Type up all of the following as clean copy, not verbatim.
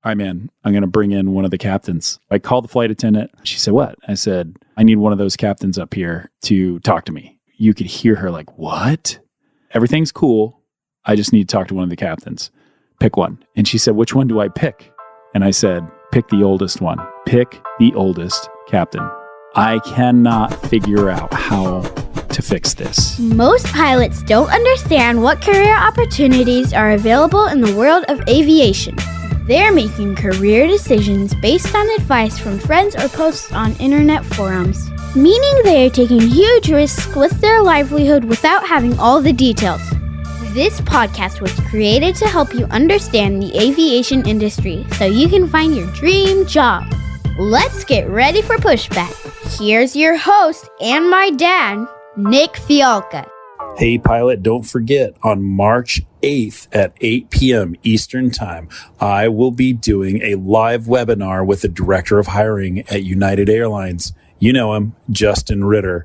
all right, man, I'm going to bring in one of the captains. I called the flight attendant. She said, what? I said, I need one of those captains up here to talk to me. You could hear her like, what? Everything's cool. I just need to talk to one of the captains. Pick one. And she said, which one do I pick? And I said, pick the oldest one. Pick the oldest captain. I cannot figure out how to fix this. Most pilots don't understand what career opportunities are available in the world of aviation. They're making career decisions based on advice from friends or posts on internet forums, meaning they are taking huge risks with their livelihood without having all the details. This podcast was created to help you understand the aviation industry so you can find your dream job. Let's get ready for Pushback. Here's your host and my dad, Nick Fialka. Hey, pilot, don't forget, on March 8th at 8 p.m. Eastern Time, I will be doing a live webinar with the Director of Hiring at United Airlines. You know him, Justin Ritter.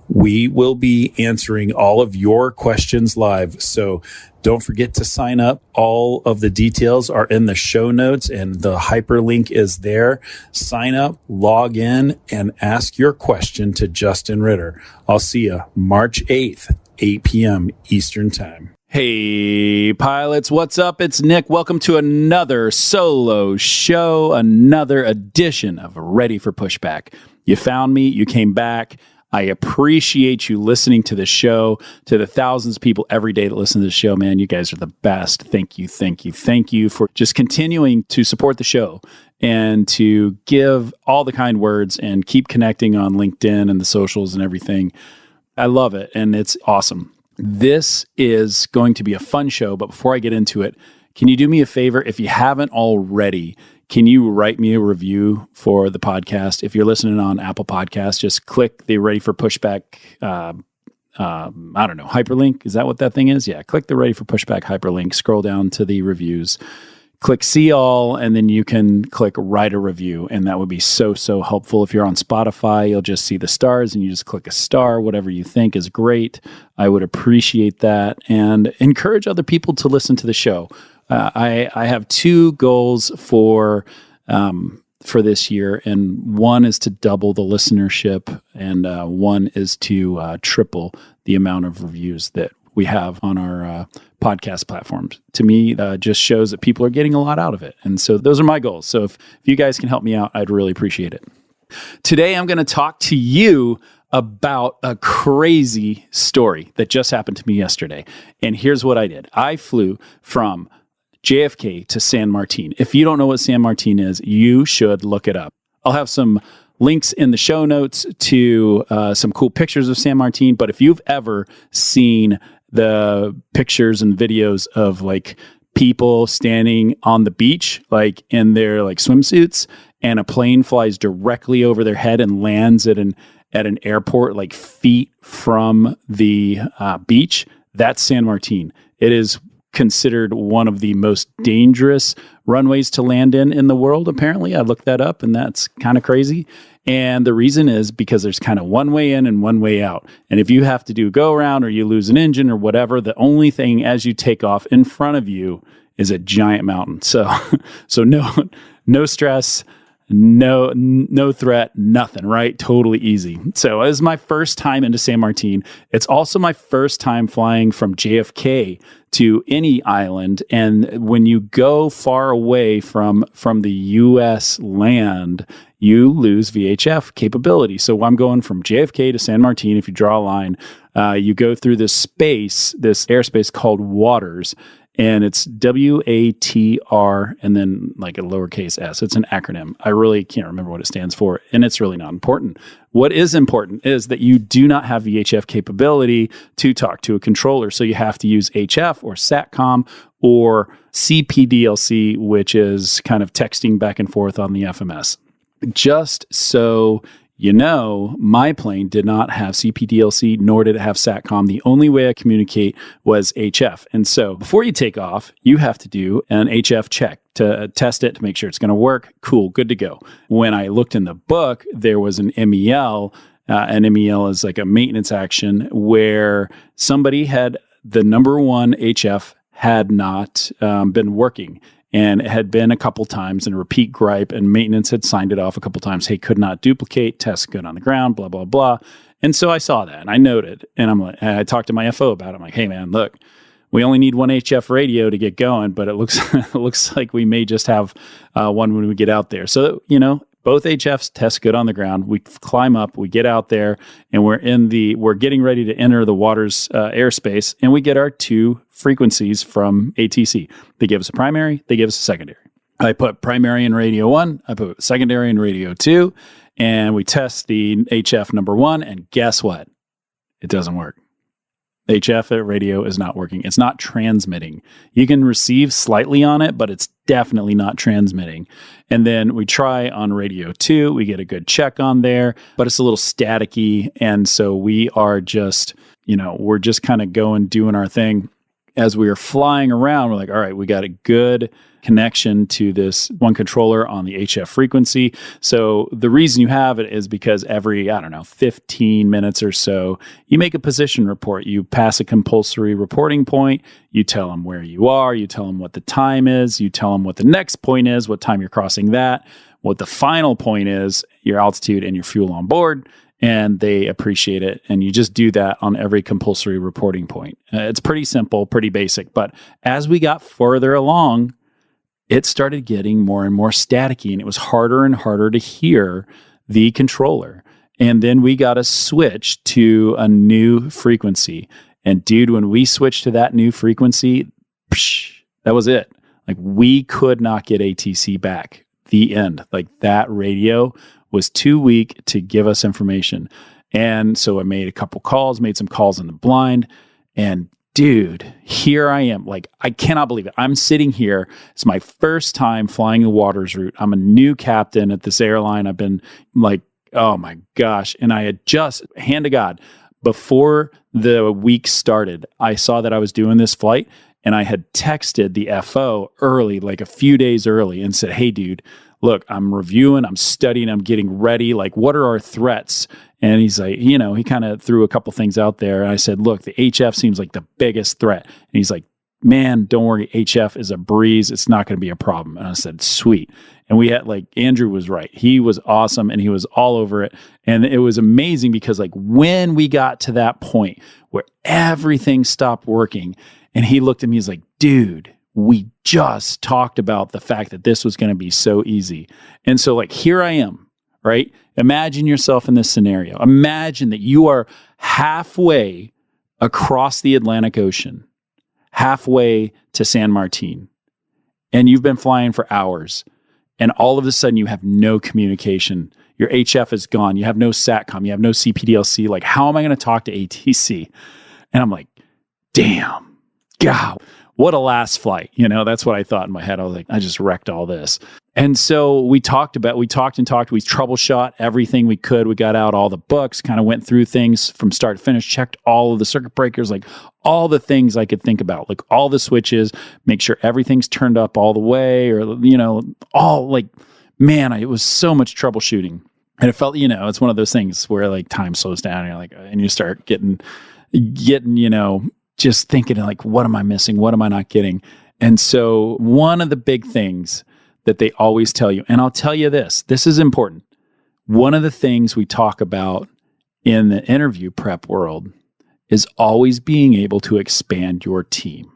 We will be answering all of your questions live, so don't forget to sign up. All of the details are in the show notes, and the hyperlink is there. Sign up, log in, and ask your question to Justin Ritter. I'll see you March 8th, 8 p.m. Eastern Time. Hey, pilots, what's up? It's Nick. Welcome to another solo show, another edition of Ready for Pushback. You found me, you came back. I appreciate you listening to the show, to the thousands of people every day that listen to the show, man. You guys are the best. Thank you, thank you, thank you for just continuing to support the show and to give all the kind words and keep connecting on LinkedIn and the socials and everything. I love it, and it's awesome. This is going to be a fun show, but before I get into it, can you do me a favor? If you haven't already, can you write me a review for the podcast? If you're listening on Apple Podcasts, just click the Ready for Pushback, hyperlink. Is that what that thing is? Yeah, click the Ready for Pushback hyperlink, scroll down to the reviews, click See All, and then you can click Write a Review, and that would be so helpful. If you're on Spotify, you'll just see the stars, and you just click a star. Whatever you think is great. I would appreciate that, and encourage other people to listen to the show. I have two goals for this year, and one is to double the listenership, and one is to triple the amount of reviews that we have on our podcast platforms. To me, just shows that people are getting a lot out of it. And so those are my goals. So if you guys can help me out, I'd really appreciate it. Today, I'm going to talk to you about a crazy story that just happened to me yesterday. And here's what I did. I flew from JFK to San Martin. If you don't know what San Martin is, you should look it up. I'll have some links in the show notes to some cool pictures of San Martin. But if you've ever seen the pictures and videos of like people standing on the beach, like in their like swimsuits, and a plane flies directly over their head and lands at an airport like feet from the beach, that's San Martin. It is considered one of the most dangerous runways to land in the world, apparently. I looked that up, and that's kind of crazy. And the reason is because there's kind of one way in and one way out. And if you have to do go around or you lose an engine or whatever, the only thing as you take off in front of you is a giant mountain. So no stress, no threat, nothing, right? Totally easy. So it was my first time into San Martin. It's also my first time flying from JFK to any island. And when you go far away from the U.S. land, you lose VHF capability. So I'm going from JFK to San Martin. If you draw a line, you go through this airspace called waters. And it's WATR and then like a lowercase s. It's an acronym. I really can't remember what it stands for, and it's really not important. What is important is that you do not have VHF capability to talk to a controller. So you have to use HF or SATCOM or CPDLC, which is kind of texting back and forth on the FMS. Just so you know, my plane did not have CPDLC, nor did it have SATCOM. The only way I communicate was HF. And so before you take off, you have to do an HF check to test it, to make sure it's going to work. Cool, good to go. When I looked in the book, there was an MEL. An MEL is like a maintenance action where somebody had the number one HF had not been working. And it had been a couple times and a repeat gripe, and maintenance had signed it off a couple times. Hey, could not duplicate, test good on the ground, blah, blah, blah. And so I saw that and I noted, and I talked to my FO about it. I'm like, hey man, look, we only need one HF radio to get going, but it looks like we may just have one when we get out there. So, both HFs test good on the ground. We climb up, we get out there, and we're getting ready to enter the water's airspace, and we get our 2 frequencies from ATC. They give us a primary, they give us a secondary. I put primary in radio 1, I put secondary in radio 2, and we test the HF number 1, and guess what? It doesn't work. HF radio is not working. It's not transmitting. You can receive slightly on it, but it's definitely not transmitting. And then we try on radio 2. We get a good check on there, but it's a little staticky. And so we are just, we're just kind of doing our thing. As we were flying around, we're like, all right, we got a good connection to this one controller on the HF frequency. So the reason you have it is because every, 15 minutes or so, you make a position report. You pass a compulsory reporting point. You tell them where you are. You tell them what the time is. You tell them what the next point is, what time you're crossing that, what the final point is, your altitude and your fuel on board. And they appreciate it. And you just do that on every compulsory reporting point. It's pretty simple, pretty basic. But as we got further along, it started getting more and more staticky, and it was harder and harder to hear the controller. And then we got to switch to a new frequency. And dude, when we switched to that new frequency, that was it. Like, we could not get ATC back. The end. Like, that radio was too weak to give us information. And so I made some calls in the blind, and dude, here I am. Like, I cannot believe it. I'm sitting here. It's my first time flying the waters route. I'm a new captain at this airline. I've been like, oh my gosh. And I had just, hand to God, before the week started, I saw that I was doing this flight, and I had texted the FO early, like a few days early, and said, hey dude, look, I'm reviewing, I'm studying, I'm getting ready. Like, what are our threats? And he's like, he kind of threw a couple things out there. And I said, look, the HF seems like the biggest threat. And he's like, man, don't worry, HF is a breeze. It's not going to be a problem. And I said, sweet. And we had, Andrew was right. He was awesome, and he was all over it. And it was amazing because, when we got to that point where everything stopped working, and he looked at me, he's like, dude, we just talked about the fact that this was going to be so easy. And so, here I am, right? Imagine yourself in this scenario. Imagine that you are halfway across the Atlantic Ocean, halfway to San Martin, and you've been flying for hours, and all of a sudden you have no communication. Your HF is gone. You have no SATCOM. You have no CPDLC. Like, how am I going to talk to ATC? And I'm like, damn, God. What a last flight. That's what I thought in my head. I was like, I just wrecked all this. And so we talked. We troubleshot everything we could. We got out all the books, kind of went through things from start to finish, checked all of the circuit breakers, all the things I could think about, all the switches, make sure everything's turned up all the way, or, man, it was so much troubleshooting. And it felt, it's one of those things where time slows down, and you start getting, just thinking what am I missing? What am I not getting? And so one of the big things that they always tell you, and I'll tell you this is important. One of the things we talk about in the interview prep world is always being able to expand your team.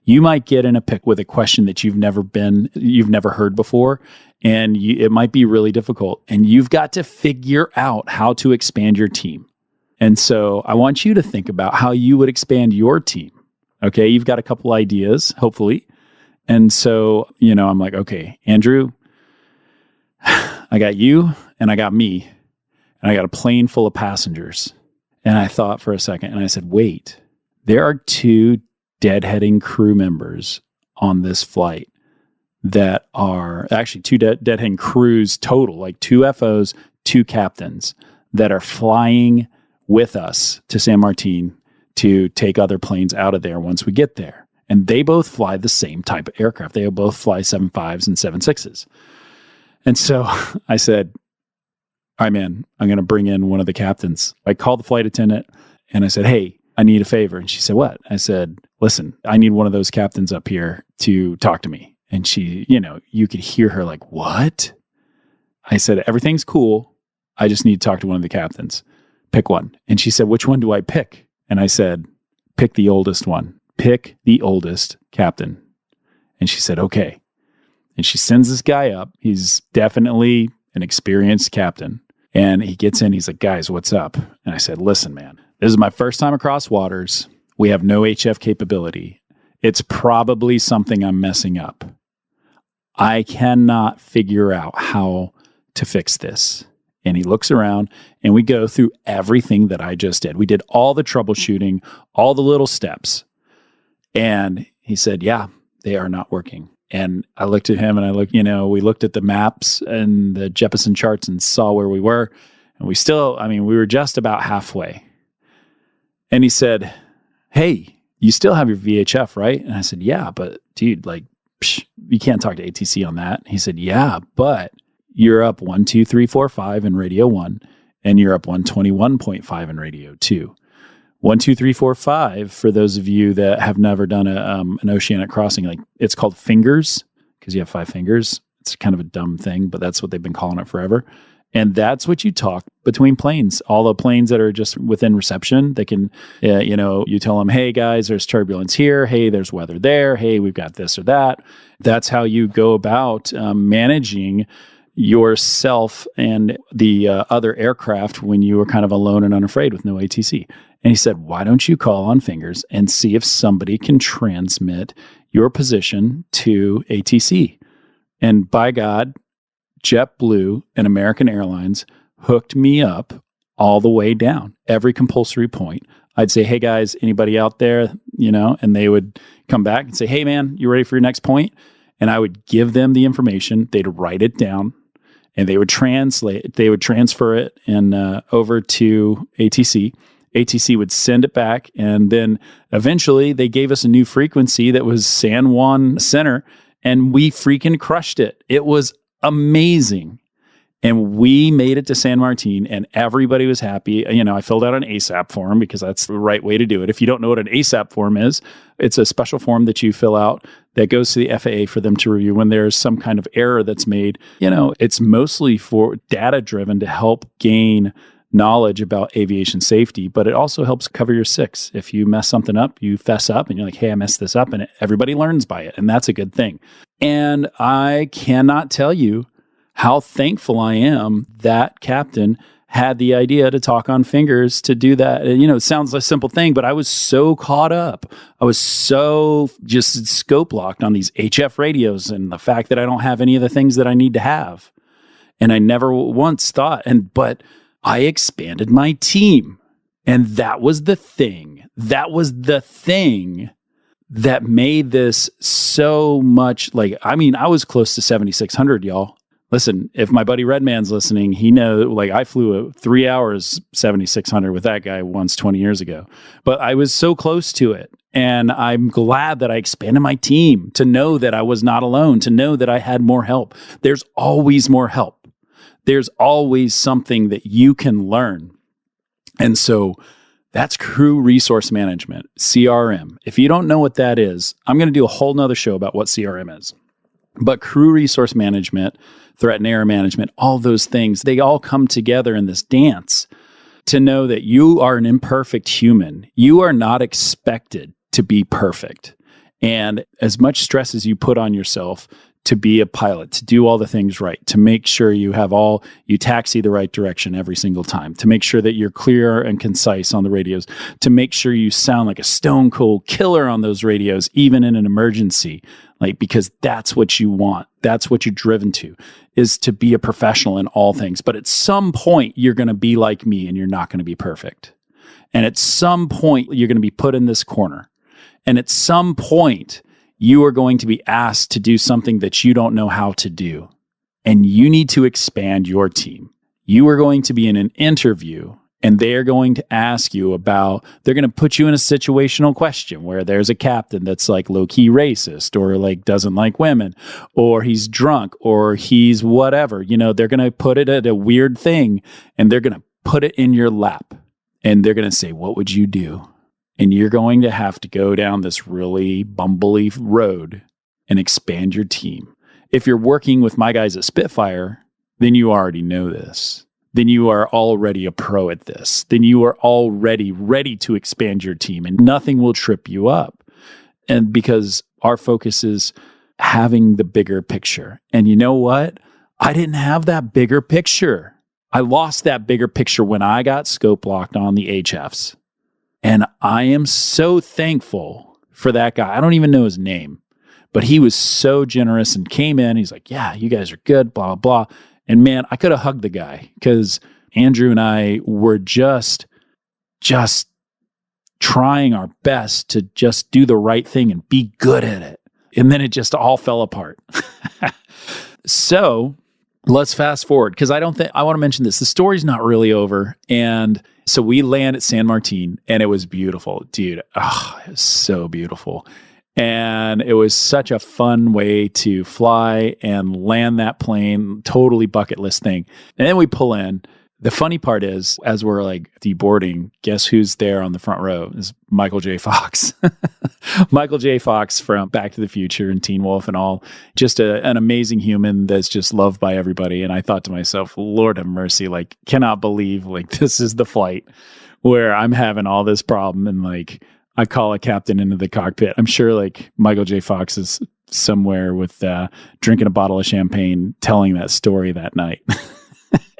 You might get in a pick with a question that you've never heard before, and it might be really difficult, and you've got to figure out how to expand your team. And so I want you to think about how you would expand your team. Okay, you've got a couple ideas, hopefully. And so, I'm like, okay, Andrew, I got you and I got me, and I got a plane full of passengers. And I thought for a second, and I said, wait, there are 2 deadheading crew members on this flight that are actually 2 deadheading crews total, 2 FOs, 2 captains that are flying with us to San Martin to take other planes out of there once we get there. And they both fly the same type of aircraft. They both fly 7.5s and 7.6s. And so I said, all right, man, I'm going to bring in one of the captains. I called the flight attendant and I said, hey, I need a favor. And she said, what? I said, listen, I need one of those captains up here to talk to me. And she, you could hear her like, what? I said, everything's cool. I just need to talk to one of the captains. Pick one. And she said, which one do I pick? And I said, pick the oldest one. Pick the oldest captain. And she said, okay. And she sends this guy up. He's definitely an experienced captain. And he gets in. He's like, guys, what's up? And I said, listen, man, this is my first time across waters. We have no HF capability. It's probably something I'm messing up. I cannot figure out how to fix this. And he looks around and we go through everything that I just did. We did all the troubleshooting, all the little steps. And he said, yeah, they are not working. And I looked at him and we looked at the maps and the Jeppesen charts and saw where we were. And we were just about halfway. And he said, hey, you still have your VHF, right? And I said, yeah, but dude, you can't talk to ATC on that. He said, yeah, but you're up 1, 2, 3, 4, 5 in radio 1, and you're up 121.5 in radio 2. 1, 2, 3, 4, 5, for those of you that have never done an oceanic crossing, it's called fingers, because you have 5 fingers. It's kind of a dumb thing, but that's what they've been calling it forever. And that's what you talk between planes. All the planes that are just within reception, they can, you tell them, hey guys, there's turbulence here. Hey, there's weather there. Hey, we've got this or that. That's how you go about managing yourself and the other aircraft when you are kind of alone and unafraid with no ATC. And he said, why don't you call on fingers and see if somebody can transmit your position to ATC? And by God, JetBlue and American Airlines hooked me up all the way down, every compulsory point. I'd say, hey guys, anybody out there, and they would come back and say, hey man, you ready for your next point? And I would give them the information. They'd write it down and they would transfer it and over to ATC. ATC would send it back. And then eventually they gave us a new frequency that was San Juan Center, and we freaking crushed it. It was amazing. And we made it to San Martin and everybody was happy. I filled out an ASAP form because that's the right way to do it. If you don't know what an ASAP form is, it's a special form that you fill out that goes to the FAA for them to review when there's some kind of error that's made. It's mostly for data driven to help gain knowledge about aviation safety, but it also helps cover your six. If you mess something up, you fess up and you're like, hey, I messed this up, and everybody learns by it. And that's a good thing. And I cannot tell you how thankful I am that captain had the idea to talk on fingers to do that. It sounds like a simple thing, but I was so caught up. I was so just scope locked on these HF radios and the fact that I don't have any of the things that I need to have. And I never once thought, but I expanded my team. And that was the thing. That was the thing that made this so much I was close to 7,600, y'all. Listen, if my buddy Redman's listening, he knows, I flew 3 hours 7,600 with that guy once 20 years ago. But I was so close to it. And I'm glad that I expanded my team to know that I was not alone, to know that I had more help. There's always more help. There's always something that you can learn. And so that's crew resource management, CRM. If you don't know what that is, I'm going to do a whole nother show about what CRM is. But crew resource management, threat and error management, all those things, they all come together in this dance to know that you are an imperfect human. You are not expected to be perfect. And as much stress as you put on yourself to be a pilot, to do all the things right, to make sure you taxi the right direction every single time, to make sure that you're clear and concise on the radios, to make sure you sound like a stone cold killer on those radios, even in an emergency, because that's what you want. That's what you're driven to, is to be a professional in all things. But at some point, you're going to be like me and you're not going to be perfect. And at some point, you're going to be put in this corner. And at some point, you are going to be asked to do something that you don't know how to do. And you need to expand your team. You are going to be in an interview and they're going to ask you they're going to put you in a situational question where there's a captain that's low-key racist or doesn't like women, or he's drunk, or he's whatever. They're going to put it at a weird thing and they're going to put it in your lap and they're going to say, what would you do? And you're going to have to go down this really bumbly road and expand your team. If you're working with my guys at Spitfire, then you already know this. Then you are already a pro at this. Then you are already ready to expand your team and nothing will trip you up. And because our focus is having the bigger picture. And you know what? I didn't have that bigger picture. I lost that bigger picture when I got scope locked on the HFs. And I am so thankful for that guy. I don't even know his name, but he was so generous and came in. He's like, yeah, you guys are good, blah, blah, blah. And man, I could have hugged the guy because Andrew and I were just trying our best to just do the right thing and be good at it. And then it just all fell apart. So let's fast forward because I want to mention this. The story's not really over. And so we land at San Martin and it was beautiful, dude. Oh, it was so beautiful. And it was such a fun way to fly and land that plane, totally bucket list thing. And then we pull in. The funny part is, as we're like deboarding, guess who's there on the front row? Is Michael J. Fox. Michael J. Fox from Back to the Future and Teen Wolf and all. Just an amazing human that's just loved by everybody. And I thought to myself, Lord have mercy, like, cannot believe like this is the flight where I'm having all this problem. And like, I call a captain into the cockpit. I'm sure like Michael J. Fox is somewhere with drinking a bottle of champagne, telling that story that night.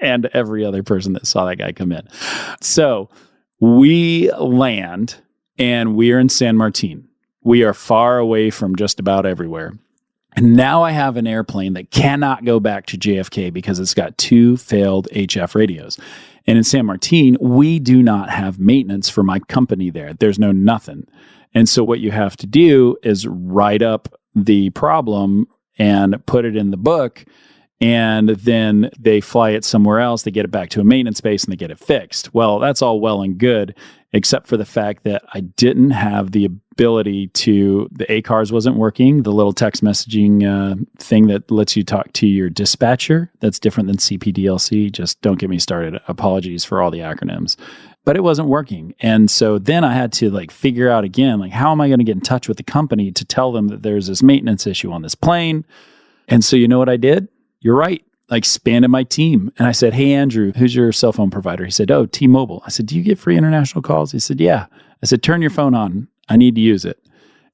And every other person that saw that guy come in. So we land and we are in San Martin. We are far away from just about everywhere. And now I have an airplane that cannot go back to JFK because it's got 2 failed HF radios. And in San Martin, we do not have maintenance for my company there. There's no nothing. And so what you have to do is write up the problem and put it in the book. And then they fly it somewhere else, they get it back to a maintenance base and they get it fixed. Well, that's all well and good, except for the fact that I didn't have the ability the ACARS wasn't working, the little text messaging thing that lets you talk to your dispatcher. That's different than CPDLC. Just don't get me started. Apologies for all the acronyms. But it wasn't working. And so then I had to like figure out again, like, how am I going to get in touch with the company to tell them that there's this maintenance issue on this plane? And so you know what I did? You're right. I expanded my team. And I said, hey, Andrew, who's your cell phone provider? He said, oh, T-Mobile. I said, do you get free international calls? He said, yeah. I said, turn your phone on. I need to use it.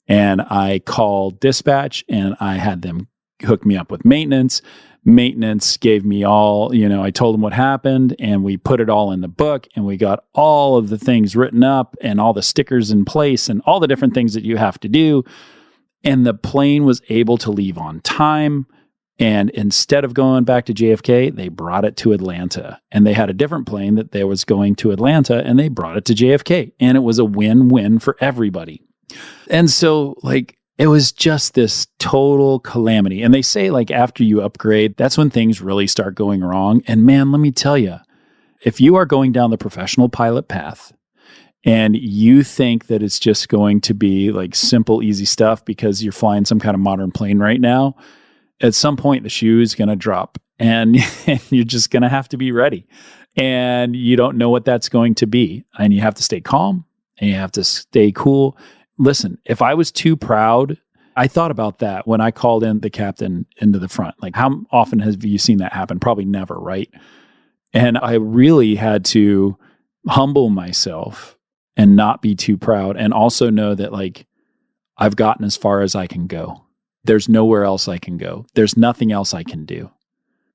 And I called dispatch and I had them hook me up with maintenance. Maintenance gave me all, I told them what happened and we put it all in the book and we got all of the things written up and all the stickers in place and all the different things that you have to do. And the plane was able to leave on time. And instead of going back to JFK, they brought it to Atlanta. And they had a different plane that they was going to Atlanta and they brought it to JFK. And it was a win-win for everybody. And so like, it was just this total calamity. And they say like after you upgrade, that's when things really start going wrong. And man, let me tell you, if you are going down the professional pilot path and you think that it's just going to be like simple, easy stuff because you're flying some kind of modern plane right now, at some point the shoe is going to drop and you're just going to have to be ready. And you don't know what that's going to be. And you have to stay calm and you have to stay cool. Listen, if I was too proud, I thought about that when I called in the captain into the front. Like, how often have you seen that happen? Probably never, right? And I really had to humble myself and not be too proud and also know that like I've gotten as far as I can go. There's nowhere else I can go. There's nothing else I can do.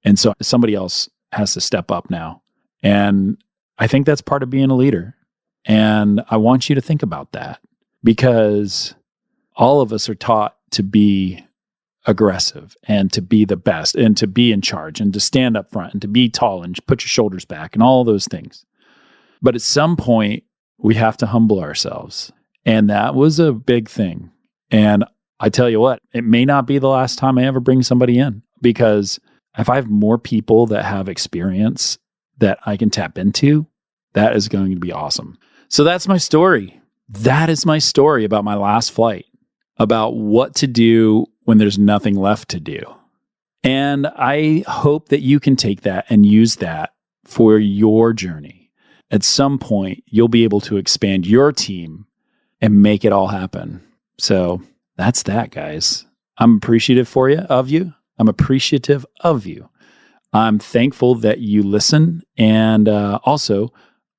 And so somebody else has to step up now. And I think that's part of being a leader. And I want you to think about that because all of us are taught to be aggressive and to be the best and to be in charge and to stand up front and to be tall and put your shoulders back and all those things. But at some point, we have to humble ourselves. And that was a big thing. And I tell you what, it may not be the last time I ever bring somebody in because if I have more people that have experience that I can tap into, that is going to be awesome. So that's my story. That is my story about my last flight, about what to do when there's nothing left to do. And I hope that you can take that and use that for your journey. At some point, you'll be able to expand your team and make it all happen. So that's that, guys. I'm appreciative of you. I'm appreciative of you. I'm thankful that you listen. And also,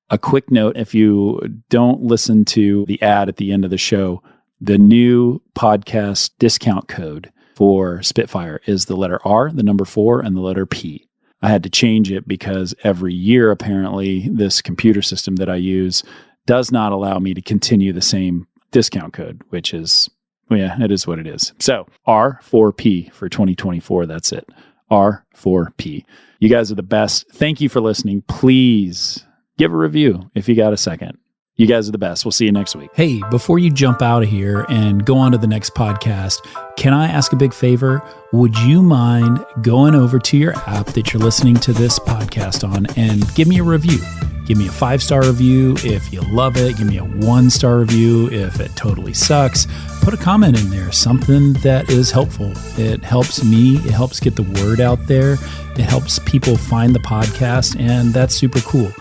a quick note, if you don't listen to the ad at the end of the show, the new podcast discount code for Spitfire is the letter R, the number 4, and the letter P. I had to change it because every year, apparently, this computer system that I use does not allow me to continue the same discount code, which is, yeah, it is what it is. So R4P for 2024. That's it. R4P. You guys are the best. Thank you for listening. Please give a review if you got a second. You guys are the best. We'll see you next week. Hey, before you jump out of here and go on to the next podcast, can I ask a big favor? Would you mind going over to your app that you're listening to this podcast on and give me a review? Give me a 5-star review if you love it. Give me a 1-star review if it totally sucks. Put a comment in there, something that is helpful. It helps me. It helps get the word out there. It helps people find the podcast, and that's super cool.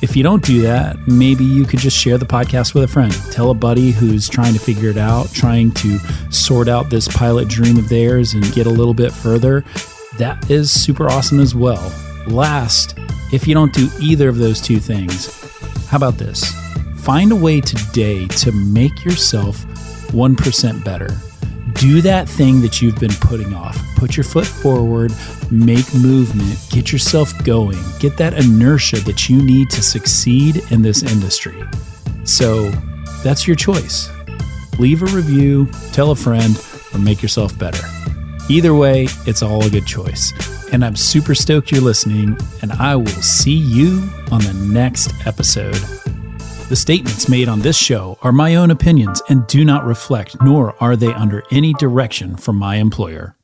If you don't do that, maybe you could just share the podcast with a friend. Tell a buddy who's trying to figure it out, trying to sort out this pilot dream of theirs and get a little bit further. That is super awesome as well. Last, if you don't do either of those two things, how about this? Find a way today to make yourself 1% better. Do that thing that you've been putting off. Put your foot forward, make movement, get yourself going, get that inertia that you need to succeed in this industry. So that's your choice. Leave a review, tell a friend, or make yourself better. Either way, it's all a good choice. And I'm super stoked you're listening, and I will see you on the next episode. The statements made on this show are my own opinions and do not reflect, nor are they under any direction from my employer.